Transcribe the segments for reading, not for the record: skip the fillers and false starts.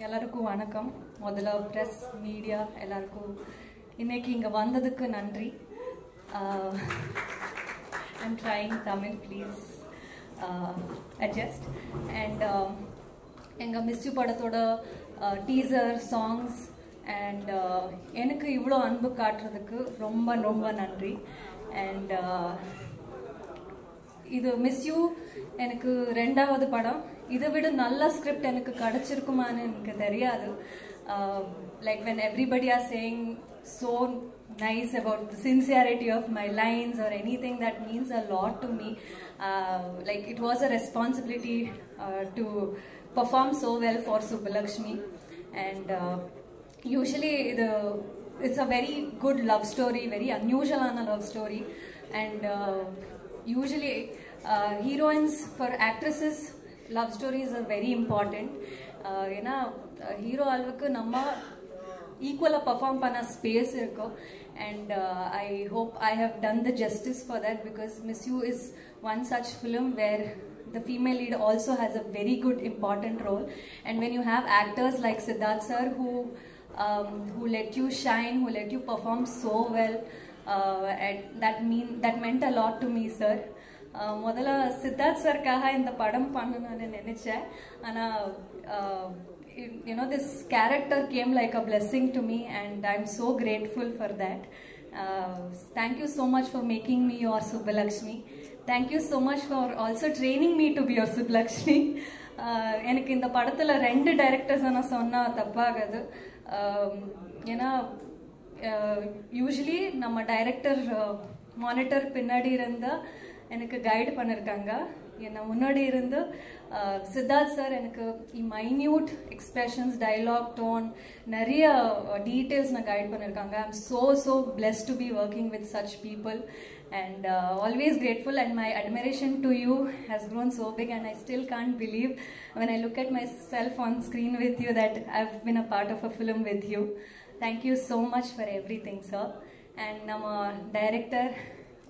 எல்லாருக்கும் வணக்கம். முதல்ல பிரஸ் மீடியா எல்லாருக்கும் இன்னைக்கு இங்கே வந்ததுக்கு நன்றி. I'm trying Tamil, please adjust. And எங்கள் மிஸ்யூ படத்தோட டீசர் சாங்ஸ் அண்ட் எனக்கு இவ்வளோ அன்பு காட்டுறதுக்கு ரொம்ப ரொம்ப நன்றி. அண்ட் இது மிஸ்யூ எனக்கு ரெண்டாவது படம். இதை விட நல்ல ஸ்கிரிப்ட் எனக்கு கிடச்சிருக்குமான்னு எனக்கு தெரியாது. Like when everybody are saying so nice about the sincerity of my lines or anything, that means a lot to me. Like it was a responsibility to perform so well for Subbulakshmi. And usually it's a very good love story, very unusual love story. And usually heroines for actresses love stories are very important. ஏன்னா hero அளவுக்கு நம்ம ஈக்குவலாக perform பண்ண space இருக்கும். And I hope I have done the justice for that because Miss You is one such film where the female lead also has a very good important role. And when you have actors like Siddharth sir who let you shine, who let you perform so well, and that meant a lot to me, sir. முதல்ல சித்தார்த் சர்க்காக இந்த படம் பண்ணணும்னு நினைச்சேன். ஆனால் you know, this character came like a blessing to me and I'm so grateful for that. Thank you so much for making me your Subbulakshmi. Thank you so much for also training me to be your Subbulakshmi. எனக்கு இந்த படத்தில் 2 directors நான் சொன்னால் தப்பாகாது. ஏன்னா usually நம்ம director monitor பின்னாடி இருந்தால் எனக்கு கைடு பண்ணியிருக்காங்க. என்னை முன்னாடி இருந்து சித்தார்த் சார் எனக்கு மைன்யூட் எக்ஸ்பிரஷன்ஸ், டைலாக், டோன், நிறைய டீட்டெயில்ஸ் நான் கைட் பண்ணியிருக்காங்க. I am so blessed to be working with such people and always grateful, and my admiration to you has grown so big and I still can't believe when I look at myself on screen with you that I've been a part of a film with you. Thank you so much for everything, sir. And நம்ம director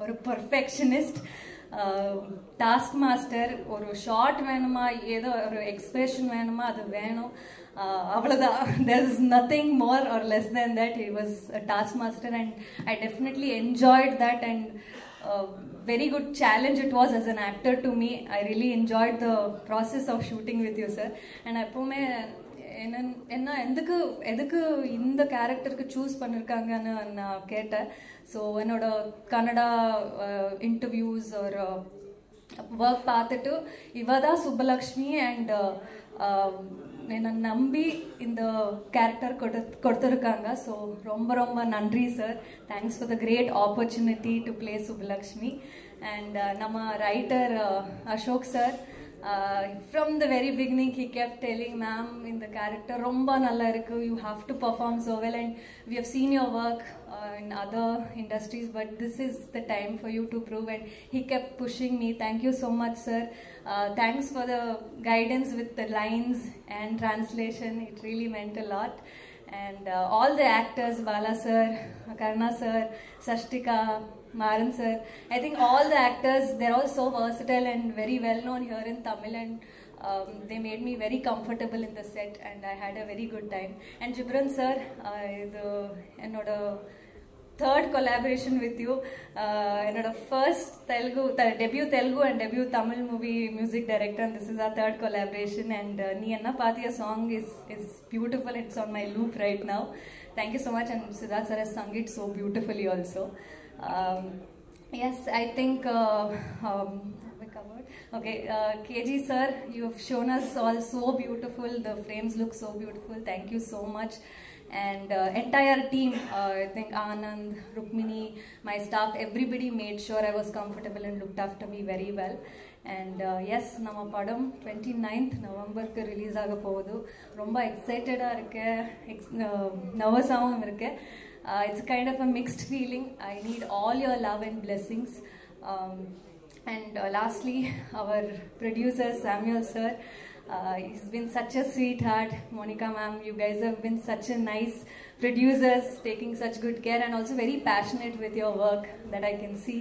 ஒரு perfectionist, task master. ஒரு short வேணுமா, ஏதோ ஒரு expression வேணுமா, அது வேணும், அவ்வளோதான். there is nothing more or less than that. He was a task master and I definitely enjoyed that, and very good challenge it was as an actor to me. I really enjoyed the process of shooting with you, sir. And எப்பவுமே என்ன எதுக்கு இந்த கேரக்டருக்கு choose பண்ணியிருக்காங்கன்னு நான் கேட்டேன். So என்னோட Kannada interviews ஒரு ஒர்க் பார்த்துட்டு இவதான் சுப்பலக்ஷ்மி அண்ட் என்னை நம்பி இந்த கேரக்டர் கொடுத்துருக்காங்க. ஸோ ரொம்ப ரொம்ப நன்றி sir. Thanks for the great opportunity to play Subbalakshmi. And நம்ம writer Ashok sir, from the very beginning he kept telling, ma'am, in the character romba nalla irukku, you have to perform so well, and we have seen your work in other industries, but this is the time for you to prove. And he kept pushing me. Thank you so much, sir. Thanks for the guidance with the lines and translation. It really meant a lot. And all the actors, Bala sir, Karna sir, Sashtika, Maran sir, I think all the actors, they're all so versatile and very well known here in Tamil, and they made me very comfortable in the set and I had a very good time. And Jibran sir, என்னோட third collaboration with you, என்னோட first debut Telugu and debut Tamil movie music director, and this is our third collaboration. And Nee Enna Paathiya song is beautiful. It's on my loop right now. Thank you so much. And Siddharth sir has sung it so beautifully also. Yes, I think we covered. Okay, KG sir, you have shown us all so beautiful. The frames look so beautiful. Thank you so much. And entire team, I think Anand, Rukmini, my staff, everybody made sure I was comfortable and looked after me very well. And yes, நம்ம படம் 29th நவம்பருக்கு release ஆக போகுது. ரொம்ப எக்ஸைட்டடாக இருக்கேன், நர்வஸாகவும் இருக்கேன். It's kind of a mixed feeling. I need all your love and blessings. And lastly, our producer Samuel sir, he's been such a sweetheart. Monica ma'am, you guys have been such a nice producers, taking such good care and also very passionate with your work that I can see.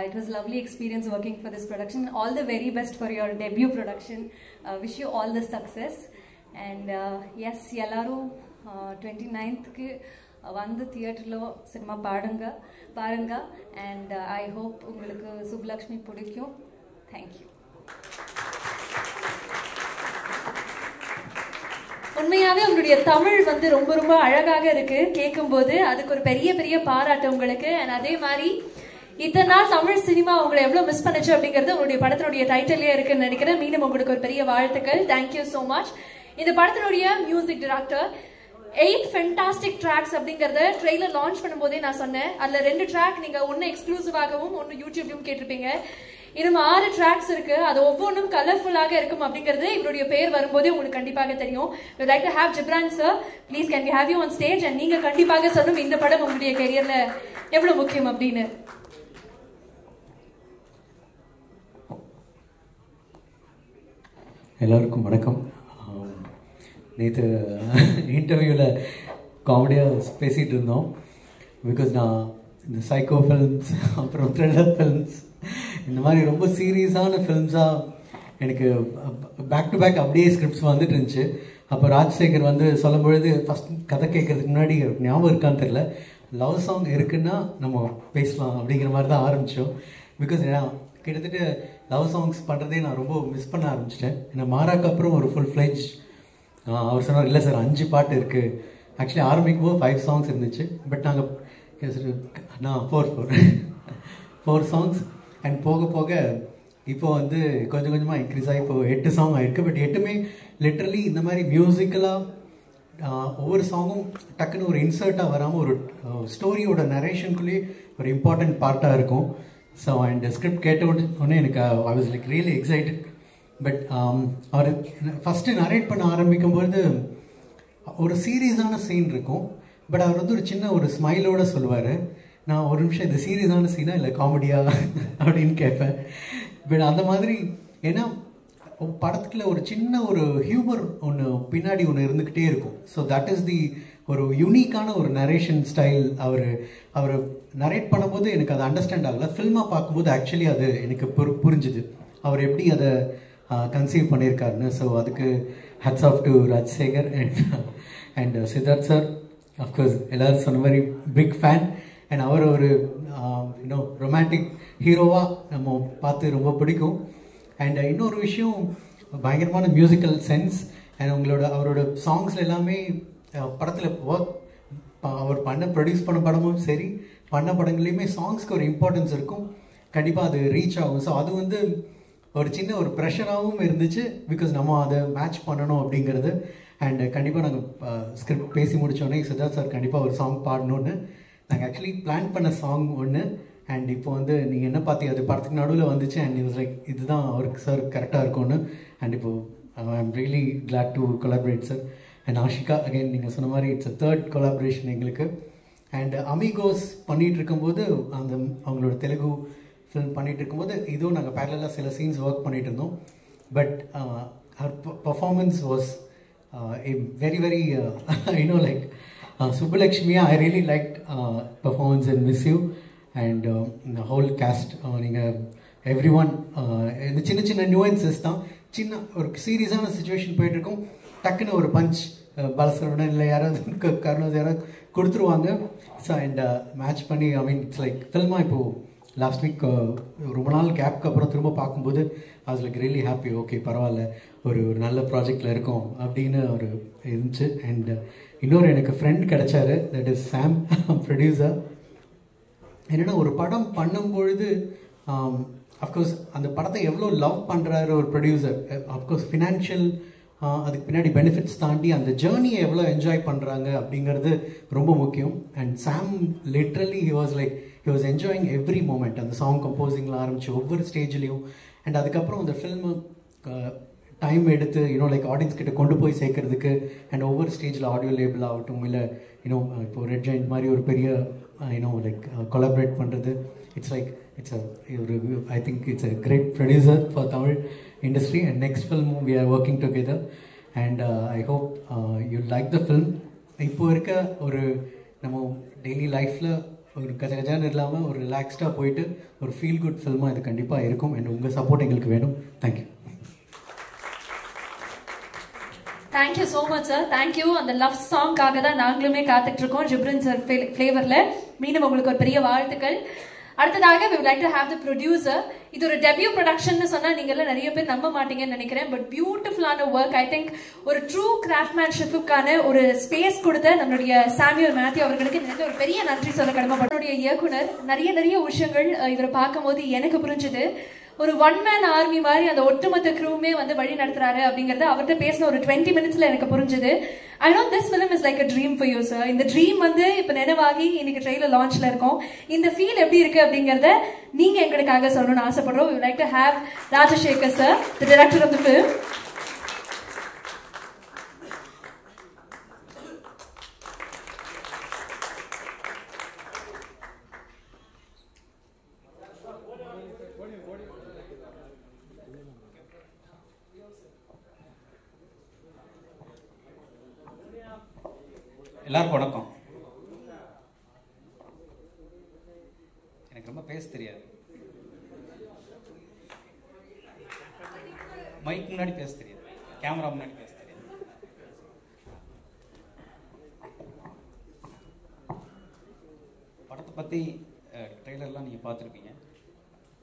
It was a lovely experience working for this production. All the very best for your debut production. Wish you all the success. And yes எல்லாரும் 29க்கு வந்து தியேட்டரில் cinema பாருங்க and I hope உங்களுக்கு சுப்புலக்ஷ்மி பிடிக்கும். Thank you. உண்மையாகவே உங்களுடைய தமிழ் வந்து ரொம்ப ரொம்ப அழகாக இருக்குது கேட்கும்போது. அதுக்கு ஒரு பெரிய பெரிய பாராட்டு உங்களுக்கு. அண்ட் அதே மாதிரி இத்தனை நாள் தமிழ் சினிமா உங்களை எவ்வளோ மிஸ் பண்ணுச்சு அப்படிங்கிறது உங்களுடைய படத்தினுடைய டைட்டிலே இருக்குன்னு நினைக்கிறேன். மீண்டும் உங்களுக்கு ஒரு பெரிய வாழ்த்துக்கள். Thank you so much. இந்த படத்தினுடைய மியூசிக் டைரக்டர் 8 ஃபென்டாஸ்டிக் ட்ராக்ஸ் அப்படிங்கறத ட்ரெய்லர் லான்ச் பண்ணும்போதே நான் சொன்னேன். அதுல 2 ட்ராக் நீங்க ஒன்னு எக்ஸ்க்ளூசிவாகவும் ஒன்னு யூடியூப்லயும் கேட்டிருப்பீங்க. இன்னும் 6 ட்ராக்ஸ் இருக்கு. அது ஒவ்வொன்றும் கலர்ஃபுல்லாக இருக்கும் அப்படிங்கிறது இவருடைய பேர் வரும்போதே உங்களுக்கு கண்டிப்பாக தெரியும். We like to have Gibran sir, please can we have you on stage and நீங்க கண்டிப்பாக சொல்லணும் இந்த படம் உங்களுடைய கரியர்ல எவ்வளவு முக்கியம் அப்படின்னு. எல்லாருக்கும் வணக்கம். நேற்று இன்டர்வியூவில் காமெடியாக பேசிகிட்டு இருந்தோம். பிகாஸ் நான் இந்த சைக்கோ ஃபில்ம்ஸ் அப்புறம் த்ரில்லர் ஃபில்ம்ஸ் இந்த மாதிரி ரொம்ப சீரியஸான ஃபில்ம்ஸாக எனக்கு பேக் டு பேக் அப்படியே ஸ்கிரிப்ட்ஸ் வந்துட்டு இருந்துச்சு. அப்போ ராஜசேகர் வந்து சொல்லும் பொழுது ஃபஸ்ட் கதை கேட்கறதுக்கு முன்னாடி ஞாபகம் இருக்கான்னு தெரியல, லவ் சாங் இருக்குன்னா நம்ம பேசலாம் அப்படிங்கிற மாதிரி தான் ஆரம்பித்தோம். பிகாஸ் ஏன்னா கிட்டத்தட்ட லவ் சாங்ஸ் பண்ணுறதே நான் ரொம்ப மிஸ் பண்ண ஆரம்பிச்சிட்டேன். ஏன்னா மாறாக்கு அப்புறம் ஒரு ஃபுல் ஃப்ளெஜ் அவர் சொன்னார், இல்லை சார் 5 பாட்டு இருக்குது. ஆக்சுவலி ஆரம்பிக்கும் போது 5 சாங்ஸ் இருந்துச்சு. பட் நாங்கள் நான் 4 சாங்ஸ் அண்ட் போக போக இப்போ வந்து கொஞ்சம் கொஞ்சமாக இன்க்ரீஸ் ஆகி இப்போ 8 சாங் ஆகிருக்கு. பட் 8மே லிட்ரலி இந்த மாதிரி மியூசிக்கலாக ஒவ்வொரு சாங்கும் டக்குன்னு ஒரு இன்சர்ட்டாக வராமல் ஒரு ஸ்டோரியோட நரேஷனுக்குள்ளேயே ஒரு இம்பார்ட்டண்ட் பார்ட்டாக இருக்கும். ஸோ அண்ட் ஸ்கிரிப்ட் கேட்ட உடனே எனக்கு I was like really excited. But அவர் ஃபஸ்ட்டு நரேட் பண்ண ஆரம்பிக்கும்போது ஒரு சீரியஸான சீன் இருக்கும். பட் அவர் வந்து ஒரு சின்ன ஒரு ஸ்மைலோடு சொல்லுவார். நான் ஒரு நிமிஷம் இது சீரியஸான சீனா இல்லை காமெடியா அப்படின்னு கேட்பேன். பட் அந்த மாதிரி ஏன்னா படத்துக்குள்ள ஒரு சின்ன ஒரு ஹியூமர் ஒன்று பின்னாடி ஒன்று இருந்துக்கிட்டே இருக்கும். ஸோ தட் இஸ் தி ஒரு யூனிக்கான ஒரு நரேஷன் ஸ்டைல். அவர் நரேட் பண்ணும்போது எனக்கு அது அண்டர்ஸ்டாண்ட் ஆகலை. ஃபில்மாக பார்க்கும்போது ஆக்சுவலி அது எனக்கு புரிஞ்சுது அவர் எப்படி அதை கன்சீவ் பண்ணியிருக்காருன்னு. ஸோ அதுக்கு hats off to Rajasekar and Siddharth sir. Of course எல்லோரும் சொன்ன மாதிரி பிக் ஃபேன். அண்ட் அவர் ஒரு இன்னும் ரொமான்டிக் ஹீரோவாக நம்ம பார்த்து ரொம்ப பிடிக்கும். அண்ட் இன்னொரு விஷயம் பயங்கரமான மியூசிக்கல் சென்ஸ். அண்ட் அவரோட சாங்ஸில் எல்லாமே படத்தில் அவர் ப்ரொடியூஸ் பண்ண படமும் சரி பண்ண படங்கள்லையுமே சாங்ஸ்க்கு ஒரு இம்பார்ட்டன்ஸ் இருக்கும். கண்டிப்பாக அது ரீச் ஆகும். ஸோ அது வந்து ஒரு சின்ன ஒரு ப்ரெஷராகவும் இருந்துச்சு. பிகாஸ் நம்ம அதை மேட்ச் பண்ணணும் அப்படிங்கிறது. அண்ட் கண்டிப்பாக நாங்கள் ஸ்கிரிப்ட் பேசி முடித்தோடனே சித்தார்த் சார் கண்டிப்பாக ஒரு சாங் பாடணுன்னு நாங்கள் ஆக்சுவலி பிளான் பண்ண சாங் ஒன்று. அண்ட் இப்போ வந்து நீங்கள் என்ன பார்த்தி அது படத்துக்கு நடுவில் வந்துச்சு. அண்ட் இட் வாஸ் லைக் இதுதான் அவருக்கு சார் கரெக்டாக இருக்கும்னு. அண்ட் இப்போது I am really glad to collaborate sir. And Ashika again நீங்கள் சொன்ன மாதிரி இட்ஸ் அ 3rd கொலாபரேஷன் எங்களுக்கு. அண்ட் அமிகோஸ் பண்ணிகிட்டு இருக்கும்போது அவங்களோட தெலுங்கு ஃபில்ம் பண்ணிகிட்டு இருக்கும்போது இதுவும் நாங்கள் பேரலாக சில சீன்ஸ் ஒர்க் பண்ணிகிட்டு இருந்தோம். பட் அவர் performance was very very like சுப்புலக்ஷ்மியா. I really like performance and miss you and whole cast. நீங்கள் எவ்ரி ஒன் இந்த சின்ன சின்ன நியூவன்சஸ் தான். சின்ன ஒரு சீரியஸான சுச்சுவேஷன் போயிட்டுருக்கும், டக்குன்னு ஒரு பஞ்ச் பாலசரவணன் இல்லை யாராவது கருணாஸ் யாராவது கொடுத்துருவாங்க. ஸோ அண்ட் மேட்ச் பண்ணி ஐ மீன் இட்ஸ் லைக் ஃபில்மாக இப்போது லாஸ்ட் வீக் ரொம்ப நாள் கேப்க்கு அப்புறம் திரும்ப பார்க்கும்போது ஐ was like really happy. Okay பரவாயில்ல ஒரு நல்ல ப்ராஜெக்டில் இருக்கோம் அப்படின்னு ஒரு இருந்துச்சு. அண்ட் இன்னொரு எனக்கு ஃப்ரெண்ட் கிடைச்சாரு, தட் இஸ் சாம் ப்ரொடியூசர். என்னென்னா ஒரு படம் பண்ணும்பொழுது அஃப்கோர்ஸ் அந்த படத்தை எவ்வளோ லவ் பண்ணுறாரு ஒரு ப்ரொடியூசர். அஃப்கோர்ஸ் ஃபினான்ஷியல் அதுக்கு பின்னாடி பெனிஃபிட்ஸ் தாண்டி அந்த ஜேர்னியை எவ்வளோ என்ஜாய் பண்ணுறாங்க அப்படிங்கிறது ரொம்ப முக்கியம். And Sam literally he was enjoying every moment. அந்த சாங் கம்போசிங்கில் ஆரம்பிச்சு ஒவ்வொரு ஸ்டேஜ்லேயும். அண்ட் அதுக்கப்புறம் அந்த ஃபில்மு டைம் எடுத்து லைக் ஆடியன்ஸ் கிட்ட கொண்டு போய் சேர்க்கறதுக்கு. அண்ட் ஒவ்வொரு ஸ்டேஜில் ஆடியோ லேபிள் ஆகட்டும் இல்லை இப்போ ரெட் ஜெயிண்ட் மாதிரி ஒரு பெரிய லைக் கொலாபரேட் பண்ணுறது. It's like I think it's a great producer for Tamil industry, and next film we are working together, and I hope you like the film. இப்போ இருக்க ஒரு நம்ம டெய்லி லைஃப்பில் ஒரு கஜகஜான்னு இல்லாமல் ஒரு ரிலாக்ஸ்டாக போயிட்டு ஒரு ஃபீல் குட் ஃபில்மாக இது கண்டிப்பாக இருக்கும். அண்ட் உங்கள் சப்போர்ட் எங்களுக்கு வேணும். Thank you. Thank you so much sir. Thank you. அந்த லவ் சாங்காக தான் நாங்களுமே காத்துட்டு இருக்கோம் ஜிப்ரன் சார் ஃப்ளேவர்ல. மீண்டும் உங்களுக்கு ஒரு பெரிய வாழ்த்துக்கள். அடுத்ததாக we would like to have the producer. இது ஒரு டெபியூ ப்ரொடக்ஷன் சொன்னா நீங்க எல்லாம் நிறைய பேர் நம்ப மாட்டீங்கன்னு நினைக்கிறேன். பட் பியூட்டிஃபுல்லான ஒர்க். ஐ திங்க் ஒரு ட்ரூ கிராஃப்ட்மேன்ஷிப்புக்கான ஒரு ஸ்பேஸ் கொடுத்த நம்மளுடைய சாமுவேல் மேத்யூ அவர்களுக்கு எனக்கு ஒரு பெரிய நன்றி சொல்ல கடமைப்பட்ட இயக்குனர். நிறைய விஷயங்கள் இவரை பார்க்கும்போது எனக்கு புரிஞ்சுது. ஒரு ஒன் மேன் ஆர்மி மாதிரி அந்த ஒட்டுமொத்த க்ரூமே வந்து வழி நடத்துறாரு அப்படிங்கறது அவர்கிட்ட பேசின ஒரு 20 மினிட்ஸ்ல எனக்கு புரிஞ்சுது. I know this film is like a dream for you sir. இந்த ட்ரீம் வந்து இப்ப நினைவாகி இன்னைக்கு ட்ரெயிலர் லான்ச்ல இருக்கோம். இந்த ஃபீல் எப்படி இருக்கு அப்படிங்கறத நீங்க எங்களுக்காக சொல்லணும்னு ஆசைப்படுறோம். We would like to have Rajashekar sir, the director of the film. எல்லாருக்கும் வணக்கம். எனக்கு ரொம்ப பேச தெரியாது. மைக் முன்னாடி பேச தெரியாது, கேமரா முன்னாடி பேச தெரியாது. படத்தை பற்றி ட்ரெய்லர்லாம் நீங்கள் பார்த்துருப்பீங்க.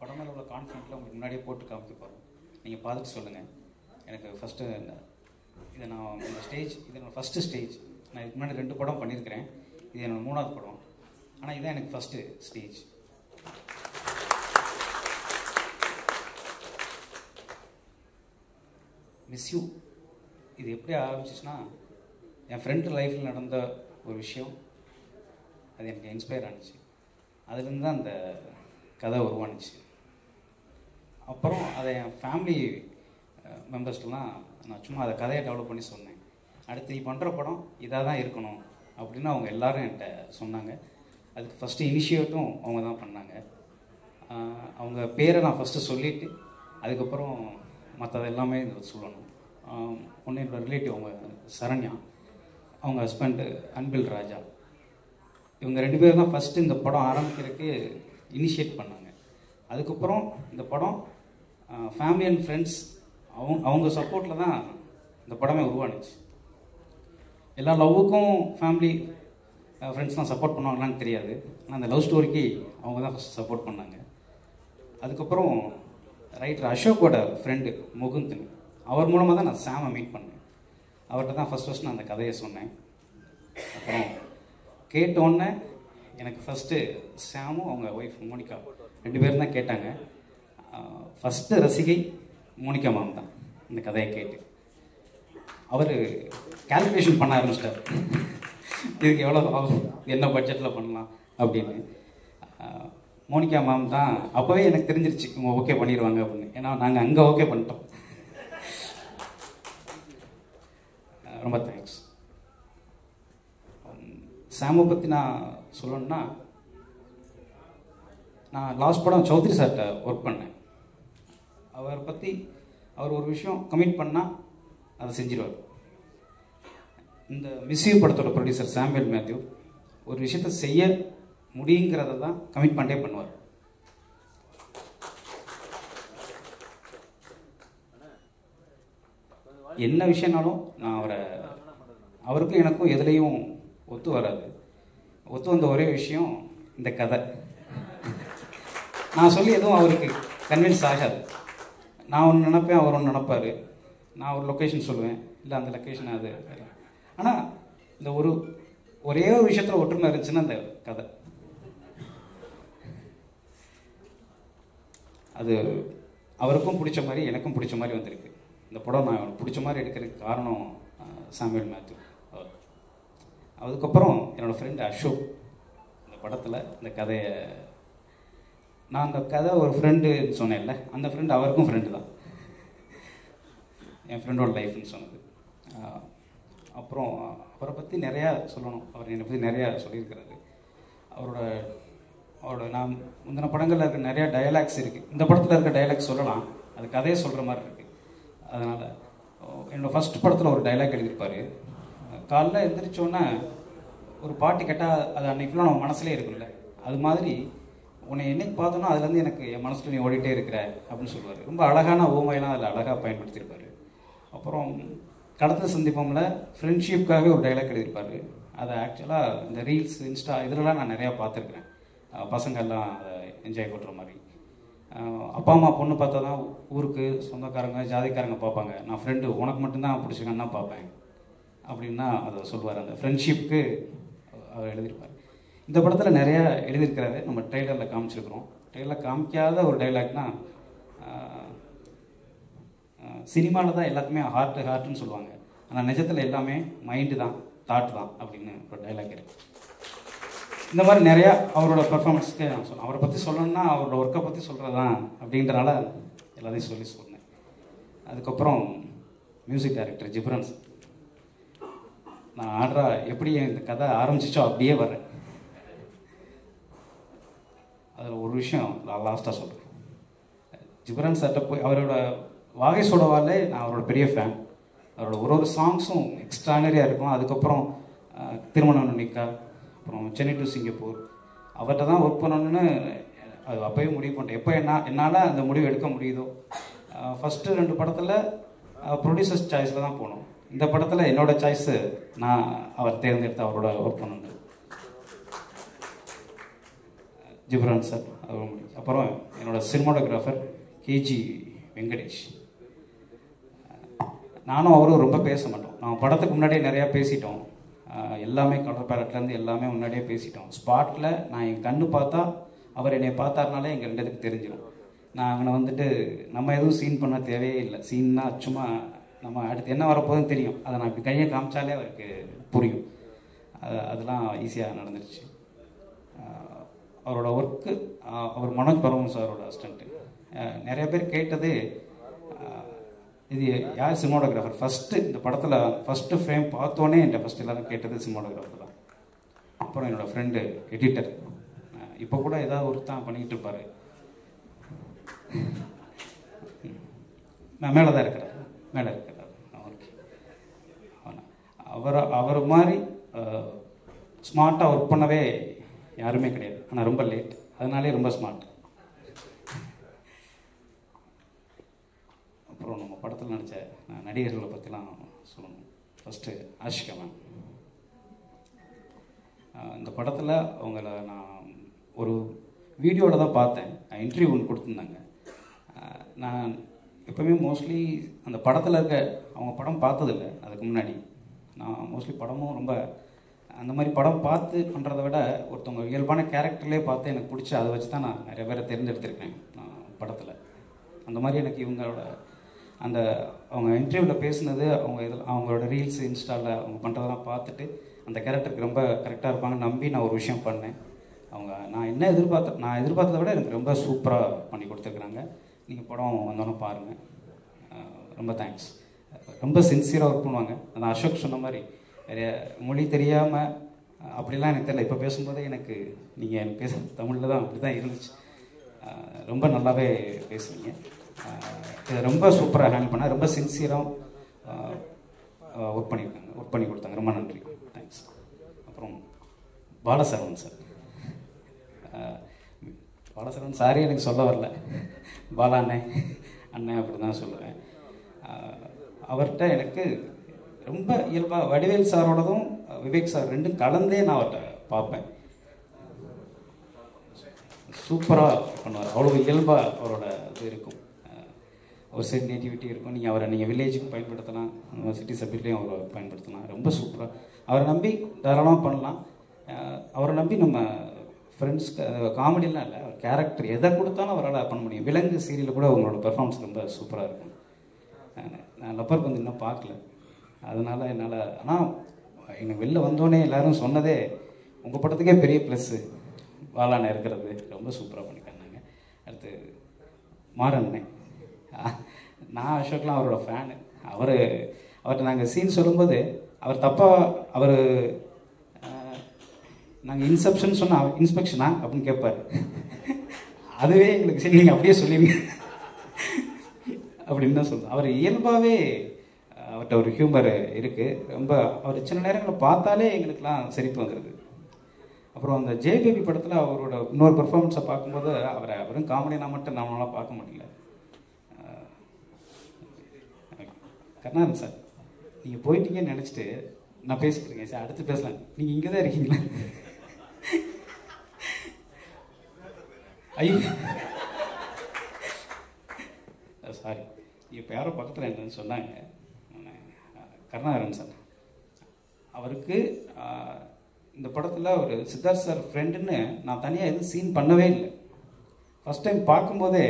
படம் மேலே உள்ள கான்ஃபிடென்ட்டில் உங்களுக்கு முன்னாடியே போட்டு காமிக்க போகிறோம். நீங்கள் பார்த்துட்டு சொல்லுங்கள். எனக்கு ஃபஸ்ட்டு இதை நான் இந்த ஸ்டேஜ் இது என்னோடய ஃபஸ்ட்டு ஸ்டேஜ். நான் இதுக்கு முன்னாடி 2 படம் பண்ணியிருக்கிறேன். இது என்னோடய 3வது படம். ஆனால் இதுதான் எனக்கு ஃபஸ்ட்டு ஸ்டேஜ். மிஸ் யூ இது எப்படி ஆரம்பிச்சிச்சுன்னா, என் ஃப்ரெண்டு லைஃப்பில் நடந்த ஒரு விஷயம் அது எனக்கு இன்ஸ்பயர் ஆனிச்சு. அதுலேருந்து தான் அந்த கதை உருவானுச்சு. அப்புறம் அதை என் ஃபேமிலி மெம்பர்ஸ்லாம் நான் சும்மா அதை கதையை டெவலப் பண்ணி சொன்னேன். அடுத்து நீ பண்ணுற படம் இதாக தான் இருக்கணும் அப்படின்னு அவங்க எல்லோரும் என்கிட்ட சொன்னாங்க. அதுக்கு ஃபஸ்ட்டு இனிஷியேட்டும் அவங்க தான் பண்ணாங்க. அவங்க பேரை நான் ஃபஸ்ட்டு சொல்லிவிட்டு அதுக்கப்புறம் மற்றது எல்லாமே சொல்லணும். ஒன்று என்னோட ரிலேட்டிவ் அவங்க சரண்யா, அவங்க ஹஸ்பண்டு அன்பில் ராஜா. இவங்க 2 பேரும் தான் ஃபஸ்ட்டு இந்த படம் ஆரம்பிக்கிறதுக்கு இனிஷியேட் பண்ணாங்க. அதுக்கப்புறம் இந்த படம் ஃபேமிலி அண்ட் ஃப்ரெண்ட்ஸ் அவங்க சப்போர்ட்டில் தான் இந்த படமே உருவானுச்சு. எல்லா லவ்வுக்கும் ஃபேமிலி ஃப்ரெண்ட்ஸ்லாம் சப்போர்ட் பண்ணுவாங்களான்னு தெரியாது. ஆனால் அந்த லவ் ஸ்டோரிக்கு அவங்க தான் ஃபஸ்ட் சப்போர்ட் பண்ணாங்க. அதுக்கப்புறம் ரைட்டர் அசோக்கோட ஃப்ரெண்டு முகுந்தன், அவர் மூலமாக தான் நான் சாமை மீட் பண்ணேன். அவர்கிட்ட தான் ஃபஸ்ட் நான் அந்த கதையை சொன்னேன். அப்புறம் கேட்டோன்னே எனக்கு ஃபஸ்ட்டு சாமும் அவங்க ஒய்ஃப் மோனிகா 2 பேரும் தான் கேட்டாங்க. ஃபஸ்ட்டு ரசிகை மோனிகா மேம் தான் இந்த கதையை கேட்டு. அவர் கால்குலேஷன் பண்ண ஆரம்பிச்சிட்டார், இதுக்கு எவ்வளோ ஆகும், என்ன பட்ஜெட்டில் பண்ணலாம் அப்படின்னு. மோனிகா மேம் தான் அப்போவே எனக்கு தெரிஞ்சிருச்சு இவங்க ஓகே பண்ணிடுவாங்க அப்படின்னு. ஏன்னா நாங்கள் அங்கே ஓகே பண்ணிட்டோம். ரொம்ப தேங்க்ஸ். சாமை பற்றி நான் சொல்லணுன்னா, நான் லாஸ்ட் படம் சௌத்ரி சார்கிட்ட ஒர்க் பண்ணேன். அவர் ஒரு விஷயம் கமிட் பண்ணால் அதை செஞ்சிருவார். இந்த மிஸ் யூ படத்தோட ப்ரொடியூசர் சாமுவேல் மேத்யூ ஒரு விஷயத்தை செய்ய முடியுங்கிறத தான் கமிட்மெண்ட்டே பண்ணுவார். என்ன விஷயம்னாலும் நான் அவருக்கும் எனக்கும் எதுலேயும் ஒத்து வராது. ஒத்து வந்த ஒரே விஷயம் இந்த கதை. நான் சொல்லி எதுவும் அவருக்கு கன்வின்ஸ் ஆகாது. நான் ஒன்று நினைப்பேன், அவர் ஒன்று நினைப்பார். நான் ஒரு லொக்கேஷன் சொல்லுவேன், இல்லை அந்த லொக்கேஷன் அது. ஆனால் இந்த ஒரே ஒரு விஷயத்தில் ஒற்றுமை இருந்துச்சுன்னா அந்த கதை அது அவருக்கும் பிடிச்ச மாதிரி எனக்கும் பிடிச்ச மாதிரி வந்திருக்கு. இந்த படம் நான் அவனுக்கு பிடிச்ச மாதிரி எடுக்கிறதுக்கு காரணம் சாமுவேல் மேத்யூ. அதுக்கப்புறம் என்னோடய ஃப்ரெண்டு அசோக் இந்த படத்தில் இந்த கதையை, நான் அந்த கதை ஒரு ஃப்ரெண்டுன்னு சொன்னேன்ல, அந்த ஃப்ரெண்டு அவருக்கும் ஃப்ரெண்டு தான், என் ஃப்ரெண்டோட லைஃப்னு சொன்னது. அப்புறம் அவரை பற்றி நிறையா சொல்லணும். அவர் என்னை பற்றி நிறையா சொல்லியிருக்கிறாரு. அவரோட நான் முந்தின படங்களில் இருக்க நிறையா டயலாக்ஸ் இருக்குது. இந்த படத்தில் இருக்க டயலாக்ஸ் சொல்லலாம், அது கதையை சொல்கிற மாதிரி இருக்குது. அதனால் என்னோடய ஃபஸ்ட் படத்தில் ஒரு டைலாக் எழுதியிருப்பார். காலைல எழுந்திரிச்சோன்னே ஒரு பாட்டு கேட்டால் அது அன்றைக்குலாம் நம்ம மனசுலேயே இருக்குல்ல, அது மாதிரி உன்னை என்னைக்கு பார்த்தோன்னா அதுலேருந்து எனக்கு என் மனசில் நீ ஓடிட்டே இருக்கிற அப்படின்னு சொல்லுவார். ரொம்ப அழகான ஓமையெல்லாம் அதில் அழகாக பயன்படுத்தியிருப்பார். அப்புறம் கடத்தில் சந்திப்போம்ல ஃப்ரெண்ட்ஷிப்காகவே ஒரு டைலாக் எழுதியிருப்பார். அதை ஆக்சுவலாக இந்த ரீல்ஸ் இன்ஸ்டா இதெல்லாம் நான் நிறையா பார்த்துருக்குறேன். பசங்கள்லாம் அதை என்ஜாய் பண்ணுற மாதிரி. அப்பா அம்மா பொண்ணு பார்த்தா தான் ஊருக்கு சொந்தக்காரங்க ஜாதிக்காரங்க பார்ப்பாங்க. நான் ஃப்ரெண்டு உனக்கு மட்டும்தான் பிடிச்சிக்கன்னா பார்ப்பேன் அப்படின்னா அதை சொல்லுவார். அந்த ஃப்ரெண்ட்ஷிப்புக்கு அவர் எழுதியிருப்பார். இந்த படத்தில் நிறையா எழுதியிருக்கிறாரு. நம்ம ட்ரெய்லரில் காமிச்சிருக்கிறோம். ட்ரெய்லரில் காமிக்காத ஒரு டைலாக்னா, சினிமாவில் தான் எல்லாத்துமே ஹார்ட்டுன்னு சொல்லுவாங்க, ஆனால் நிஜத்தில் எல்லாமே மைண்டு தான், தாட் தான் அப்படின்னு ஒரு டைலாக் இருக்குது. இந்த மாதிரி நிறையா அவரோட பெர்ஃபார்மன்ஸ்க்கு நான் சொல்லுவேன். அவரை பற்றி சொல்லணும்னா அவரோட ஒர்க்கை பற்றி சொல்கிறது தான் அப்படின்றனால எல்லாத்தையும் சொன்னேன். அதுக்கப்புறம் மியூசிக் டைரக்டர் ஜிப்ரான் சார். நான் எப்படி இந்த கதை ஆரம்பிச்சிச்சோ அப்படியே வரேன். அதில் ஒரு விஷயம் நான் லாஸ்ட்டாக சொல்கிறேன். ஜிப்ரான் சார்கிட்ட போய் அவரோட வாகை சோடவாலே நான் அவரோட பெரிய ஃபேன். அவரோட ஒரு சாங்ஸும் எக்ஸ்ட்ரானரியாக இருக்கும். அதுக்கப்புறம் திருமணம் நிக்கா, அப்புறம் சென்னை டு சிங்கப்பூர், அவர்கிட்ட தான் ஒர்க் பண்ணணுன்னு அது அப்போயே முடிவு பண்ணிட்டேன். எப்போ என்னால் அந்த முடிவு எடுக்க முடியுதோ. ஃபஸ்ட்டு 2 படத்தில் ப்ரொடியூசர்ஸ் சாய்ஸில் தான் போனோம். இந்த படத்தில் என்னோடய சாய்ஸு நான் அவர் தேர்ந்தெடுத்து அவரோட ஒர்க் பண்ணணும். ஜிப்ரான் சார் அவர் முடியும். அப்புறம் என்னோடய சினிமாட்டோகிராஃபர் கேஜி வெங்கடேஷ். நானும் அவரும் ரொம்ப பேச மாட்டோம். நான் படத்துக்கு முன்னாடியே நிறையா பேசிட்டோம். எல்லாமே கலர் பேலட்லேருந்து எல்லாமே முன்னாடியே பேசிட்டோம். ஸ்பாட்டில் நான் என் கண்ணு பார்த்தா அவர் என்னை பார்த்தாருனாலே எங்கள் 2 பேருக்கு தெரிஞ்சிடும். நான் அங்கே வந்துட்டு நம்ம எதுவும் சீன் பண்ண தேவையே இல்லை. சீன்னா சும்மா நம்ம அடுத்து என்ன வரப்போகுதுன்னு தெரியும். அதை நான் இப்படி கையை காமிச்சாலே அவருக்கு புரியும். அதெல்லாம் ஈஸியாக நடந்துருச்சு. அவரோட ஒர்க்கு, அவர் மனோஜ் பரமன் சாரோட அசிஸ்டண்ட்டு. நிறைய பேர் கேட்டது, இது யார் சினிமாட்டோகிராஃபர் ஃபஸ்ட்டு இந்த படத்தில் ஃபஸ்ட்டு ஃப்ரேம் பார்த்தோன்னே என்கிட்ட ஃபஸ்ட்டு எல்லோரும் கேட்டது சினிமாட்டோகிராஃபர் தான். அப்புறம் என்னோடய ஃப்ரெண்டு எடிட்டர். இப்போ கூட ஏதாவது ஒர்க் தான் பண்ணிக்கிட்டு இருப்பார். நான் மேலே தான் இருக்கிறேன், மேலே இருக்கிறார். ஓகே, அவர் மாதிரி ஸ்மார்ட்டாக ஒர்க் பண்ணவே யாருமே கிடையாது. ஆனால் ரொம்ப லேட், அதனாலே ரொம்ப ஸ்மார்ட். அப்புறம் நம்ம படத்தில் நடித்த நடிகர்களை பற்றிலாம் சொல்லணும். First Ashika ma'am. இந்த படத்தில் அவங்கள நான் ஒரு வீடியோவில் தான் பார்த்தேன். இன்டர்வியூ ஒன்று கொடுத்துருந்தாங்க. நான் எப்போவுமே மோஸ்ட்லி அந்த படத்தில் இருக்க அவங்க படம் பார்த்ததில்லை. அதுக்கு முன்னாடி நான் மோஸ்ட்லி படமும் ரொம்ப அந்த மாதிரி படம் பார்த்து பண்ணுறதை விட ஒருத்தவங்க இயல்பான கேரக்டர்லேயே பார்த்து எனக்கு பிடிச்சி அதை வச்சு தான் நான் நிறைய பேரை தேர்ந்தெடுத்திருக்கேன் நான் படத்தில். அந்த மாதிரி எனக்கு இவங்களோட அந்த அவங்க இன்டர்வியூவில் பேசுனது, அவங்களோட ரீல்ஸ் இன்ஸ்டாவில் அவங்க பண்ணுறதெல்லாம் பார்த்துட்டு அந்த கேரக்டருக்கு ரொம்ப கரெக்டாக இருப்பாங்கன்னு நம்பி நான் ஒரு விஷயம் பண்ணேன். நான் எதிர்பார்த்ததை விட எனக்கு ரொம்ப சூப்பராக பண்ணி கொடுத்துருக்குறாங்க. நீங்கள் படம் வந்தோன்னே பாருங்கள். ரொம்ப தேங்க்ஸ். ரொம்ப சின்சியராக ஒர்க் பண்ணுவாங்க. அந்த அசோக் சொன்ன மாதிரி நிறைய மொழி தெரியாமல் அப்படிலாம் எனக்கு தெரியல. இப்போ பேசும்போதே எனக்கு நீங்கள் எனக்கு பேச தமிழில் தான் அப்படி தான் இருந்துச்சு. ரொம்ப நல்லாவே பேசுவீங்க. இதை ரொம்ப சூப்பராக ஹேண்டில் பண்ணால் ரொம்ப சின்சியராக ஒர்க் பண்ணி கொடுத்தாங்க. ரொம்ப நன்றி, தேங்க்ஸ். அப்புறம் பாலசரவன் சார். பாலசரவன் சாரே எனக்கு சொல்ல வரல, பாலா அண்ணன் அப்படி தான் சொல்லுவேன். அவர்கிட்ட எனக்கு ரொம்ப இயல்பாக வடிவேல் சாரோடதும் விவேக் சார் ரெண்டும் கலந்தே நான் அவர்கிட்ட பார்ப்பேன். சூப்பராக பண்ணுவார். அவ்வளோ இயல்பாக அவரோட இது இருக்கும். ஒரு சைடு நேட்டிவிட்டி இருக்கும். நீங்கள் வில்லேஜுக்கும் பயன்படுத்தலாம், சிட்டி சப்ஜெக்ட்லேயும் அவரை பயன்படுத்தலாம். ரொம்ப சூப்பராக அவரை நம்பி தாராளமாக பண்ணலாம். அவரை நம்பி நம்ம ஃப்ரெண்ட்ஸ்க்கு காமெடியெலாம் இல்லை, அவர் கேரக்டர் எதை கொடுத்தாலும் அவரால் பண்ண முடியும். விலங்கு சீரியலில் கூட அவங்களோட பெர்ஃபார்மன்ஸ் ரொம்ப சூப்பராக இருக்கும். நான் லப்பர் வந்து இன்னும் பார்க்கல, அதனால் என்னால். ஆனால் எனக்கு வெளில வந்தோடனே எல்லோரும் சொன்னதே உங்கள் படத்துக்கே பெரிய ப்ளஸ்ஸு வாலான இருக்கிறது. ரொம்ப சூப்பராக பண்ணிக்காங்க. அடுத்து மாறண்ணே. நான் அசோக்லாம் அவரோட ஃபேனு. அவர்கிட்ட நாங்கள் சீன் சொல்லும்போது அவர் தப்பாக நாங்கள் இன்செப்ஷன் சொன்னால் இன்ஸ்பெக்ஷனா அப்படின்னு கேட்பார். அதுவே எங்களுக்கு சரி நீங்கள் அப்படியே சொல்லுவீங்க அப்படின்னு தான் சொல்லுவோம். அவர் இயல்பாகவே அவர்கிட்ட ஒரு ஹியூமர் இருக்குது. ரொம்ப அவர் சின்ன நேரங்களில் பார்த்தாலே எங்களுக்கெல்லாம் சிரிப்பு வந்துடுது. அப்புறம் அந்த ஜெயபேபி படத்தில் அவரோட இன்னொரு பெர்ஃபார்மன்ஸை பார்க்கும்போது அவரை வெறும் காமெடினா மட்டும் நம்மளால் பார்க்க முடியல. கருணாநிதி சார் நீங்கள் போயிட்டீங்கன்னு நினச்சிட்டு நான் பேசிக்கிறேங்க சார், அடுத்து பேசலாம். நீங்கள் இங்கே தான் இருக்கீங்களா? ஐயோ சாரி, இப்போ யாரோ பக்கத்தில் என்னன்னு சொன்னாங்க, கருணாகரன் சார். அவருக்கு இந்த படத்தில் ஒரு சித்தார்த் சார் ஃப்ரெண்டுன்னு நான் தனியாக எதுவும் சீன் பண்ணவே இல்லை. ஃபஸ்ட் டைம் பார்க்கும்போதே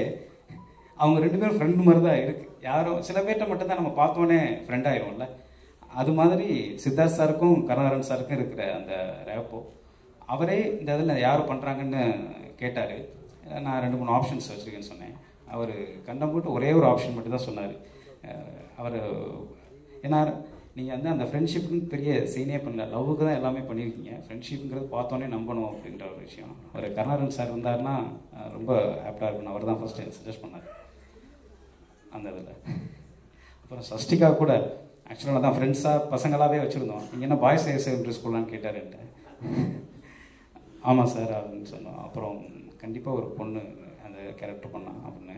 அவங்க 2 பேரும் ஃப்ரெண்டு மாதிரி தான் இருக்குது. யாரும் சில பேர்கிட்ட மட்டும்தான் நம்ம பார்த்தோன்னே ஃப்ரெண்ட் ஆகிடும்ல, அது மாதிரி சித்தார்த் சாருக்கும் கருணாகரன் சாருக்கும் இருக்கிற அந்த ரேப்போ. அவரே இந்த இதில் யார் பண்ணுறாங்கன்னு கேட்டார். நான் 2-3 ஆப்ஷன்ஸ் வச்சுருக்கேன்னு சொன்னேன். அவர் கண்டம் போட்டு ஒரே ஒரு ஆப்ஷன் மட்டும் தான் சொன்னார். அவர் ஏன்னா நீங்கள் வந்து அந்த ஃப்ரெண்ட்ஷிப்புன்னு பெரிய சீனே பண்ணல, லவ்வுக்கு தான் எல்லாமே பண்ணியிருக்கீங்க, ஃப்ரெண்ட்ஷிப்புங்கிறது பார்த்தோன்னே நம்பணும் அப்படின்ற ஒரு விஷயம். அவர் கருணாகரன் சார் இருந்தாருன்னா ரொம்ப ஹாப்பியாக இருக்கணும். அவர் தான் ஃபஸ்ட் எனக்கு சஜஸ்ட் பண்ணார் அந்த இதில். அப்புறம் சஷ்டிகா கூட ஆக்சுவலாக தான் ஃப்ரெண்ட்ஸாக பசங்களாகவே வச்சுருந்தோம். நீங்கள் என்ன பாய்ஸ் ஹையர் செகண்டரி ஸ்கூலான்னு கேட்டார் என்கிட்ட. ஆமாம் சார் அப்படின்னு சொன்னோம். அப்புறம் கண்டிப்பாக ஒரு பொண்ணு அந்த கேரக்டர் பண்ணான் அப்படின்னு.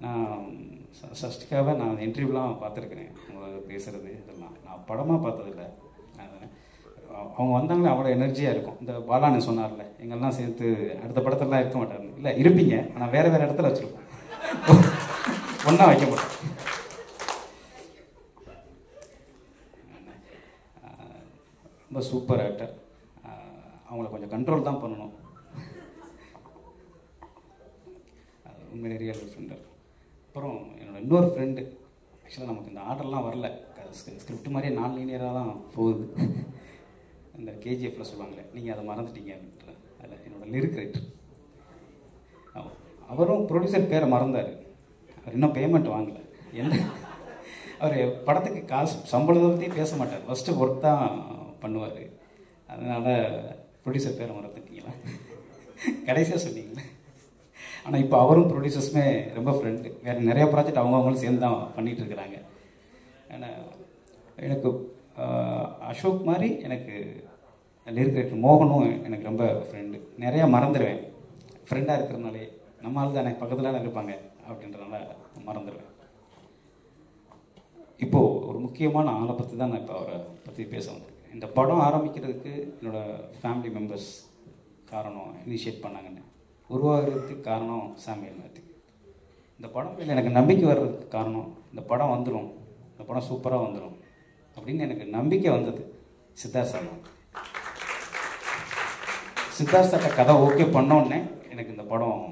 நான் சஷ்டிகாவை நான் இன்டர்வியூலாம் பார்த்துருக்குறேன், அவங்க பேசுகிறது இதெல்லாம். நான் படமாக பார்த்ததில்லை. அவங்க வந்தாங்களே அவ்வளோ எனர்ஜியாக இருக்கும். இந்த பாலான்னு சொன்னார்ல, எங்கெல்லாம் சேர்த்து அடுத்த படத்தெல்லாம் இருக்க மாட்டாரு. இல்லை இருப்பீங்க, ஆனால் வேறு வேறு இடத்துல வச்சுருப்போம், ஒன்றா வைக்க மாட்டோம். ரொம்ப சூப்பர் ஆக்டர். அவங்கள கொஞ்சம் கண்ட்ரோல் தான் பண்ணணும். உண்மையிலே ரியல் ஃப்ரெண்டு. அப்புறம் என்னோடய இன்னொரு ஃப்ரெண்டு, ஆக்சுவலாக நமக்கு இந்த ஆர்டர்லாம் வரல, ஸ்கிரிப்ட் மாதிரியே 4 லீனியராக தான் போகுது. இந்த கேஜிஎஃப்பில் சொல்லுவாங்களே, நீங்கள் அதை மறந்துட்டீங்க அப்படின்ற, அதில் என்னோடய லிரிக் ரைட்டர். அவரும் ப்ரொடியூசர் பேரை மறந்தார். அவர் இன்னும் பேமெண்ட் வாங்கலை. என்ன அவர் படத்துக்கு காசு சம்பளத்தை பற்றி பேச மாட்டார், ஃபஸ்ட்டு ஒர்க் தான் பண்ணுவார். அதனால் ப்ரொடியூசர் பேரை மறந்துட்டீங்களா? கடைசியாக சொன்னீங்களே. ஆனால் இப்போ அவரும் ப்ரொடியூசர்ஸுமே ரொம்ப ஃப்ரெண்டு. வேறு நிறையா ப்ராஜெக்ட் அவங்களும் சேர்ந்து தான் பண்ணிகிட்ருக்குறாங்க. ஏன்னா எனக்கு அசோக் மாதிரி எனக்கு லிரிக் ரைட்டர் மோகனும் எனக்கு ரொம்ப ஃப்ரெண்டு. நிறையா மறந்துடுவேன் ஃப்ரெண்டாக இருக்கிறதுனாலே. நம்ம ஆள் தானே, பக்கத்தில் இருப்பாங்க அப்படின்றதுனால மறந்துடுவேன். இப்போது ஒரு முக்கியமான ஆளை பற்றி தான் நான் இப்போ அவரை பற்றி பேச வந்திருக்கேன். இந்த படம் ஆரம்பிக்கிறதுக்கு என்னோடய ஃபேமிலி மெம்பர்ஸ் காரணம், இனிஷியேட் பண்ணாங்கன்னு. உருவாகிறதுக்கு காரணம் சாமியல் மேத்யூ. இந்த படம் மேலே எனக்கு நம்பிக்கை வர்றதுக்கு காரணம், இந்த படம் வந்துடும், இந்த படம் சூப்பராக வந்துடும் அப்படின்னு எனக்கு நம்பிக்கை வந்தது சித்தார்த் சார். சித்தார்த் சார்ட்ட கதை ஓகே பண்ணோடனே எனக்கு இந்த படம்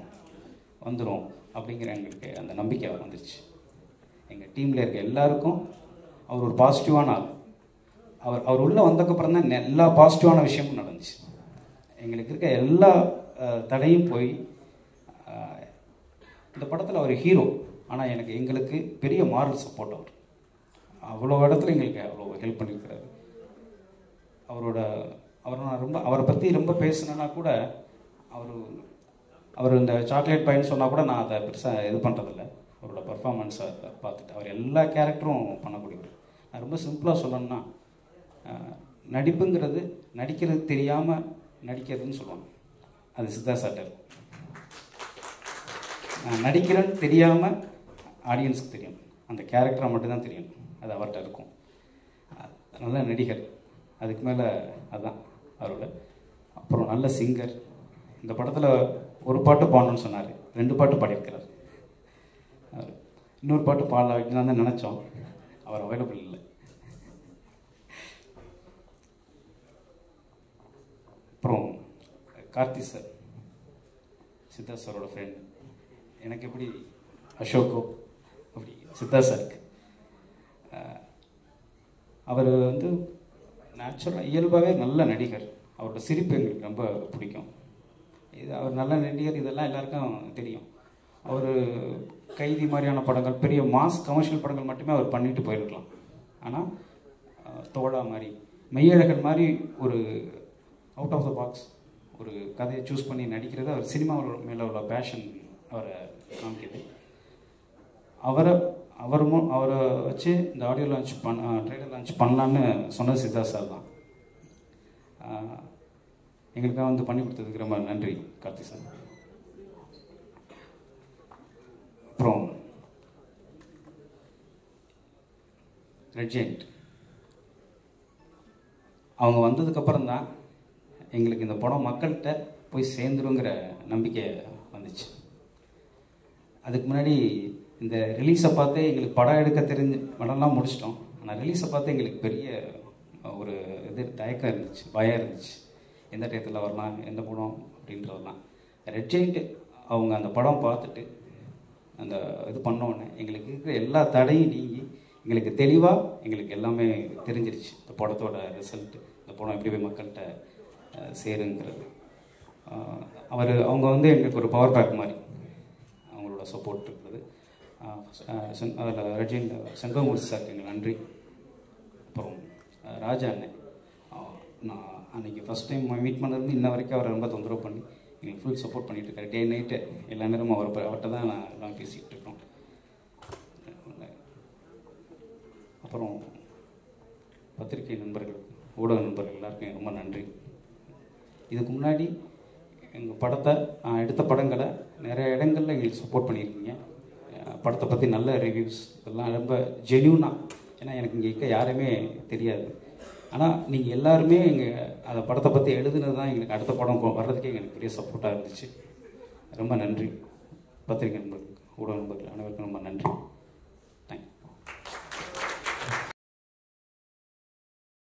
வந்துடும் அப்படிங்கிற எங்களுக்கு அந்த நம்பிக்கை வந்துருச்சு. எங்கள் டீமில் இருக்க எல்லாருக்கும் அவர் ஒரு பாசிட்டிவான ஆள். அவர் உள்ளே வந்ததுக்கப்புறம் தான் எல்லா பாசிட்டிவான விஷயமும் நடந்துச்சு. எங்களுக்கு இருக்க எல்லா தடையும் போய் இந்த படத்தில் அவர் ஹீரோ, ஆனால் எங்களுக்கு பெரிய மாரல் சப்போர்ட். அவர் அவ்வளோ இடத்துல எங்களுக்கு அவ்வளோ ஹெல்ப் பண்ணியிருக்கிறாரு. அவரை பற்றி ரொம்ப பேசினேன்னா கூட, அவர் இந்த சாக்லேட் பையன் சொன்னால் கூட நான் அதை பெருசாக இது பண்ணுறதில்ல. அவரோட பர்ஃபார்மன்ஸை பார்த்துட்டு அவர் எல்லா கேரக்டரும் பண்ணக்கூடியவர். நான் ரொம்ப சிம்பிளாக சொல்லணும்னா, நடிப்புங்கிறது நடிக்கிறது தெரியாமல் நடிக்கிறதுன்னு சொல்லுவாங்க, அது சித்தார்த் சார்ட்ட. நான் நடிக்கிறேன்னு தெரியாமல் ஆடியன்ஸுக்கு தெரியும், அந்த கேரக்டரை மட்டும்தான் தெரியும், அது அவர்கிட்ட இருக்கும். நல்ல நடிகர், அதுக்கு மேலே அதுதான் அவரோட. அப்புறம் நல்ல சிங்கர். இந்த படத்தில் ஒரு பாட்டு பாடணும்னு சொன்னார், 2 பாட்டு பாடியிருக்கிறார். இன்னொரு பாட்டு பாடல வைக்கலாம் தான் நினச்சோம், அவர் அவைலபிள் இல்லை. அப்புறம் கார்த்தி சார், சித்தார்த் சாரோட ஃப்ரெண்ட். எனக்கு எப்படி அசோக்கோ அப்படி சித்தார்த் சாருக்கு. அவர் வந்து நேச்சுரலாக இயல்பாகவே நல்ல நடிகர். அவரோட சிரிப்பு எங்களுக்கு ரொம்ப பிடிக்கும். அவர் நல்ல நடிகர், இதெல்லாம் எல்லாருக்கும் தெரியும். அவர் கைதி மாதிரியான படங்கள், பெரிய மாஸ் கமர்ஷியல் படங்கள் மட்டுமே அவர் பண்ணிட்டு போயிருக்கலாம். ஆனால் தோழா மாதிரி, மெய்யழகன் மாதிரி ஒரு அவுட் ஆஃப் த பாக்ஸ் ஒரு கதையை சூஸ் பண்ணி நடிக்கிறது அவர் சினிமாவோட மேலே உள்ள பேஷன் அவரை காமிக்குது. அவரை வச்சு இந்த ஆடியோ லான்ச் ட்ரெய்லர் லான்ச் பண்ணலான்னு சொன்னது சித்தார்த் சார் தான். எங்களுக்காக வந்து பண்ணி கொடுத்ததுக்கு ரொம்ப நன்றி கார்த்தி சார். அப்புறம் ரெட் ஜெயண்ட் அவங்க வந்ததுக்கப்புறம் தான் எங்களுக்கு இந்த படம் மக்கள்கிட்ட போய் சேர்ந்துருங்கிற நம்பிக்கை வந்துச்சு. அதுக்கு முன்னாடி இந்த ரிலீஸை பார்த்தே எங்களுக்கு படம் எடுக்க தெரிஞ்சு படம்லாம் முடிச்சிட்டோம். ஆனால் ரிலீஸை பார்த்தே எங்களுக்கு பெரிய ஒரு தயக்கம் இருந்துச்சு, பயம் இருந்துச்சு. எந்த டயத்தில் வரலாம், எந்த படம் அப்படின்றதெல்லாம். ரெட் ஜெயண்ட் அவங்க அந்த படம் பார்த்துட்டு அந்த இது பண்ணோன்னே எங்களுக்கு இருக்கிற எல்லா தடையும் நீங்கி எங்களுக்கு தெளிவாக எங்களுக்கு எல்லாமே தெரிஞ்சிருச்சு. இந்த படத்தோட ரிசல்ட்டு, இந்த படம் எப்படி போய் மக்கள்கிட்ட சேருங்கிறது. அவங்க வந்து எங்களுக்கு ஒரு பவர் பேக் மாதிரி அவங்களோட சப்போர்ட் இருக்குது. அதில் ரெட் செங்கமூர்த்தி சார் எங்களுக்கு நன்றி. அப்புறம் ராஜா அண்ணன், நான் அன்றைக்கி ஃபஸ்ட் டைம் மீட் பண்ணது இன்ன வரைக்கும் அவரை ரொம்ப தொந்தரவு பண்ணி எங்களுக்கு ஃபுல் சப்போர்ட் பண்ணிகிட்டு இருக்காரு. டே நைட்டு எல்லா நேரமும் அவர்கிட்ட தான் நான் எல்லாம் பேசிகிட்டு இருக்கோம். அப்புறம் பத்திரிகை நண்பர்கள், ஊடக நண்பர்கள் எல்லாருக்கும் ரொம்ப நன்றி. இதுக்கு முன்னாடி எங்கள் படத்தை எடுத்த படங்களை நிறைய இடங்களில் எங்களுக்கு சப்போர்ட் பண்ணியிருக்கீங்க. படத்தை பற்றி நல்ல ரிவ்யூஸ் இதெல்லாம் ரொம்ப ஜென்யூனாக, ஏன்னா எனக்கு இங்கே இருக்க யாருமே தெரியாது. ஆனால் நீங்கள் எல்லாருமே எங்கள் அந்த படத்தை பற்றி எழுதுனது தான் எங்களுக்கு அடுத்த படம் வர்றதுக்கே எங்களுக்கு பெரிய சப்போர்ட்டாக இருந்துச்சு. ரொம்ப நன்றி. பத்திரிகை நண்பர்கள், ஊடக நண்பர்கள் அனைவருக்கும் ரொம்ப நன்றி.